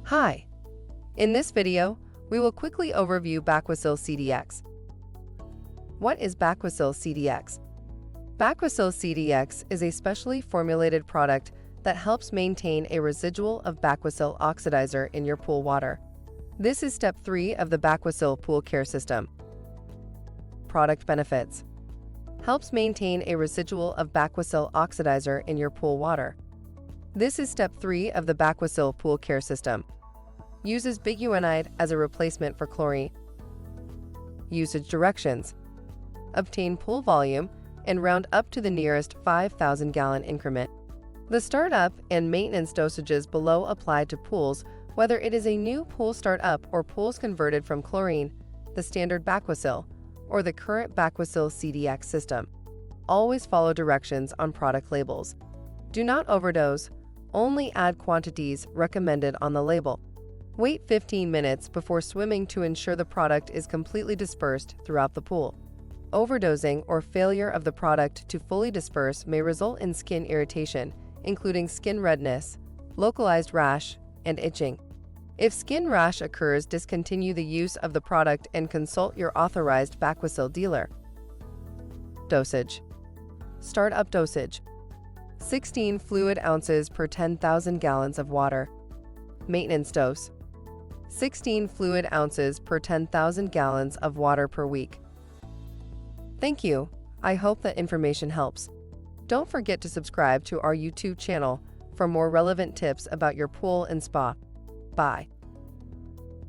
Hi! In this video, we will quickly overview Baquacil CDX. What is Baquacil CDX? Baquacil CDX is a specially formulated product that helps maintain a residual of Baquacil oxidizer in your pool water. This is step 3 of the Baquacil Pool Care System. Product benefits: helps maintain a residual of Baquacil oxidizer in your pool water. This is step 3 of the Baquacil Pool Care System. Uses biguanide as a replacement for chlorine. Usage directions: obtain pool volume and round up to the nearest 5,000 gallon increment. The startup and maintenance dosages below apply to pools whether it is a new pool startup or pools converted from chlorine, the standard Baquacil, or the current Baquacil CDX system. Always follow directions on product labels. Do not overdose, only add quantities recommended on the label. Wait 15 minutes before swimming to ensure the product is completely dispersed throughout the pool. Overdosing or failure of the product to fully disperse may result in skin irritation, including skin redness, localized rash, and itching. If skin rash occurs, discontinue the use of the product and consult your authorized Baquacil dealer. Dosage: startup dosage 16 fluid ounces per 10,000 gallons of water. Maintenance dose: 16 fluid ounces per 10,000 gallons of water per week. Thank you. I hope that information helps. Don't forget to subscribe to our YouTube channel for more relevant tips about your pool and spa. Bye.